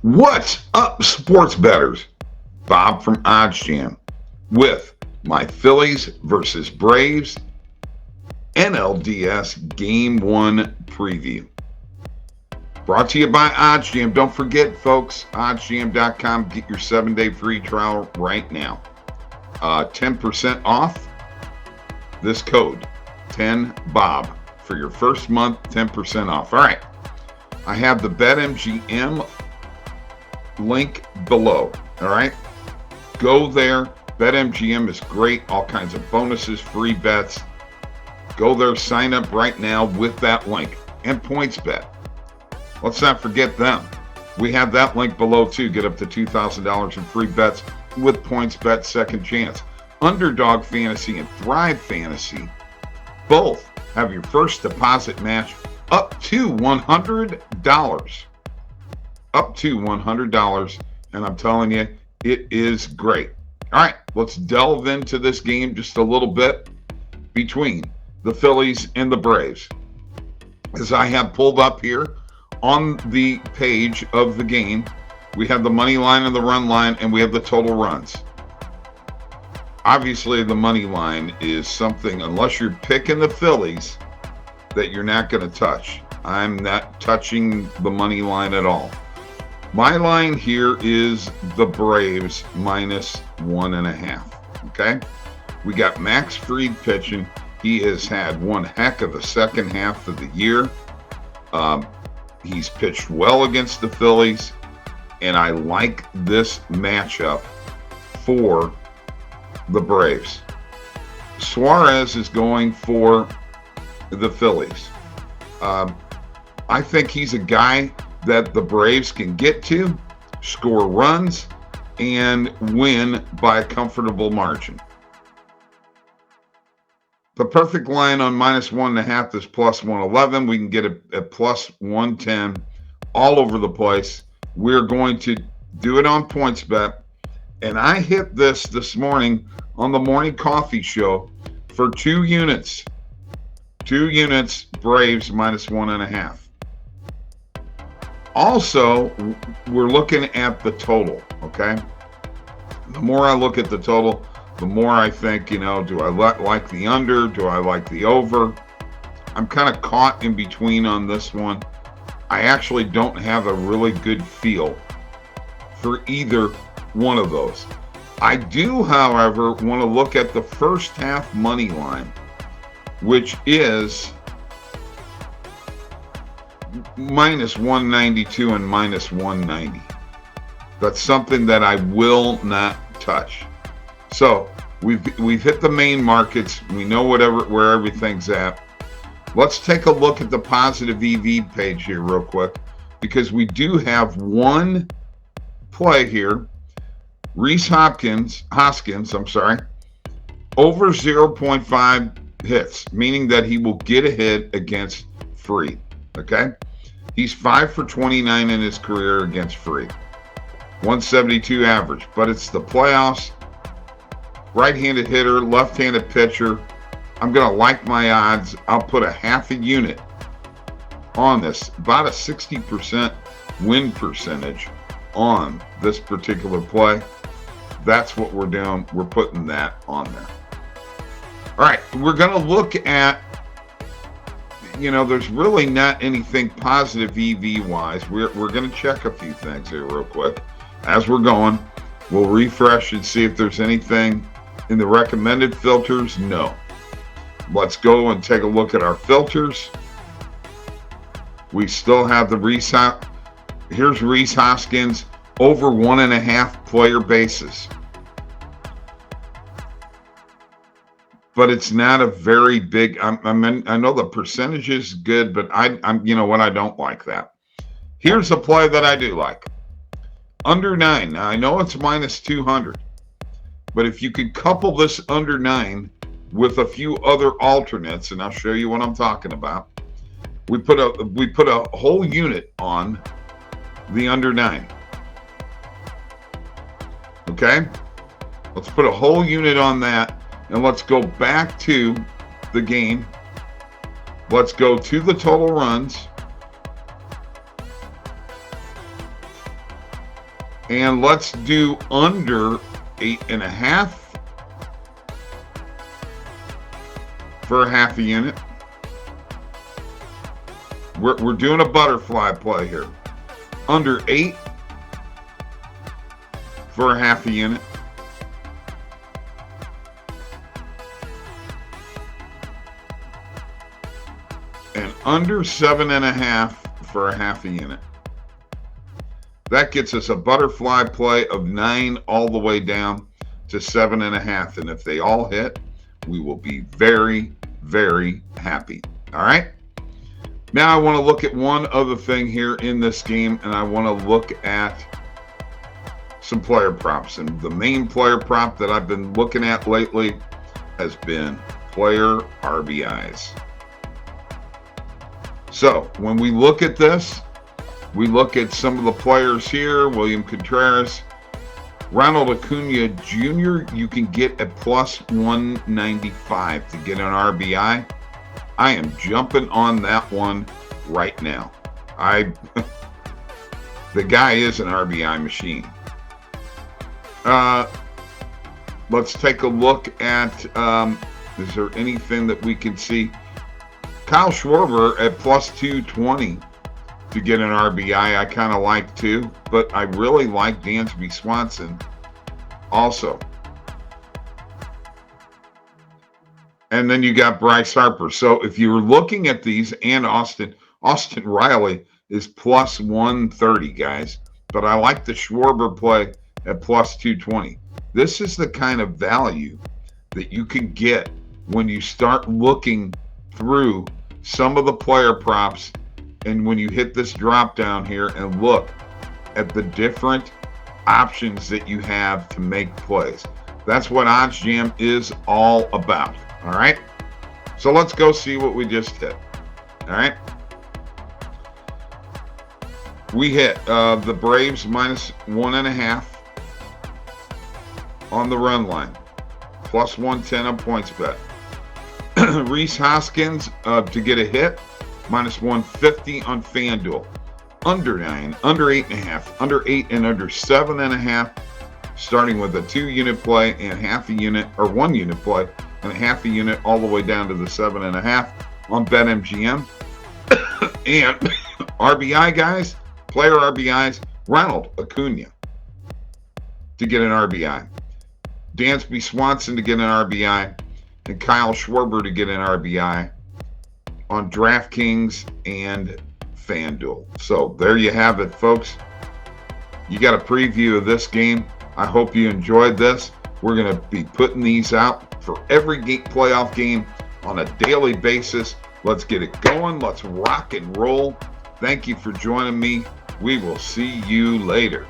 What's up, sports bettors? Bob from oddsjam with my Phillies versus Braves NLDS Game 1 preview. Brought to you by oddsjam. Don't forget, folks, oddsjam.com. Get your 7-day free trial right now. 10% off this code, 10BOB, for your first month, 10% off. All right. I have the BetMGM link below. All right. Go there. BetMGM is great. All kinds of bonuses, free bets. Go there. Sign up right now with that link. And PointsBet. Let's not forget them. We have that link below too. Get up to $2,000 in free bets with PointsBet Second Chance. Underdog Fantasy and Thrive Fantasy both have your first deposit match up to $100. Up to $100. And I'm telling you, it is great. All right, let's delve into this game just a little bit between the Phillies and the Braves. As I have pulled up here on the page of the game, we have the money line and the run line, and we have the total runs. Obviously, the money line is something, unless you're picking the Phillies, that you're not going to touch. I'm not touching the money line at all. My line here is the Braves minus 1.5. Okay? We got Max Fried pitching. He has had one heck of a second half of the year. He's pitched well against the Phillies, and I like this matchup for the Braves. Suarez is going for the Phillies. I think he's a guy that the Braves can get to, score runs, and win by a comfortable margin. The perfect line on minus 1.5 is plus 111. We can get it at plus 110 all over the place. We're going to do it on PointsBet. And I hit this morning on the morning coffee show for 2 units. 2 units, Braves minus 1.5. Also, we're looking at the total, okay? The more I look at the total, the more I think, do I like the under? Do I like the over? I'm kind of caught in between on this one. I actually don't have a really good feel for either one of those. I do, however, want to look at the first half money line, which is minus 192 and minus 190. That's something that I will not touch. So we've hit the main markets. We know where everything's at. Let's take a look at the positive EV page here real quick, because we do have one play here. Rhys Hoskins, over 0.5 hits, meaning that he will get a hit against Fried. Okay? He's 5 for 29 in his career against Fried. 172 average, but it's the playoffs. Right-handed hitter, left-handed pitcher. I'm going to like my odds. I'll put a half a unit on this, about a 60% win percentage on this particular play. That's what we're doing. We're putting that on there. All right, we're going to look at, there's really not anything positive EV-wise. We're going to check a few things here real quick. As we're going, we'll refresh and see if there's anything in the recommended filters. No. Let's go and take a look at our filters. We still have the here's Rhys Hoskins, over 1.5 player bases. But it's not a very big. I know the percentage is good, but I'm I don't like that. Here's a play that I do like. Under 9. Now I know it's minus 200, but if you could couple this under 9 with a few other alternates, and I'll show you what I'm talking about. We put a whole unit on the under 9. Okay? Let's put a whole unit on that. And let's go back to the game. Let's go to the total runs. And let's do under 8.5 for a half a unit. We're doing a butterfly play here. Under 8 for a half a unit. And under 7.5 for a half a unit. That gets us a butterfly play of 9 all the way down to 7.5. And if they all hit, we will be very, very happy. All right. Now I want to look at one other thing here in this game, and I want to look at some player props. And the main player prop that I've been looking at lately has been player RBIs. So when we look at this, we look at some of the players here. William Contreras, Ronald Acuna Jr., you can get at plus 195 to get an RBI. I am jumping on that one right now. The guy is an RBI machine. Let's take a look at, is there anything that we can see? Kyle Schwarber at plus 220 to get an RBI. I kind of like too, but I really like Dansby Swanson also. And then you got Bryce Harper. So if you were looking at these, and Austin Riley is plus 130, guys. But I like the Schwarber play at plus 220. This is the kind of value that you can get when you start looking through some of the player props, and when you hit this drop down here and look at the different options that you have to make plays. That's what OddsJam is all about. All right. So let's go see what we just hit. All right. We hit the Braves minus 1.5 on the run line, plus 110 on points bet. Rhys Hoskins to get a hit, minus 150 on FanDuel. Under 9, under 8.5, under 8 and under 7.5, starting with a 2-unit play and half a unit, or 1-unit play and a half a unit, all the way down to the 7.5 on BetMGM. And RBI guys, player RBIs, Ronald Acuna to get an RBI, Dansby Swanson to get an RBI, and Kyle Schwarber to get an RBI on DraftKings and FanDuel. So there you have it, folks. You got a preview of this game. I hope you enjoyed this. We're going to be putting these out for every playoff game on a daily basis. Let's get it going. Let's rock and roll. Thank you for joining me. We will see you later.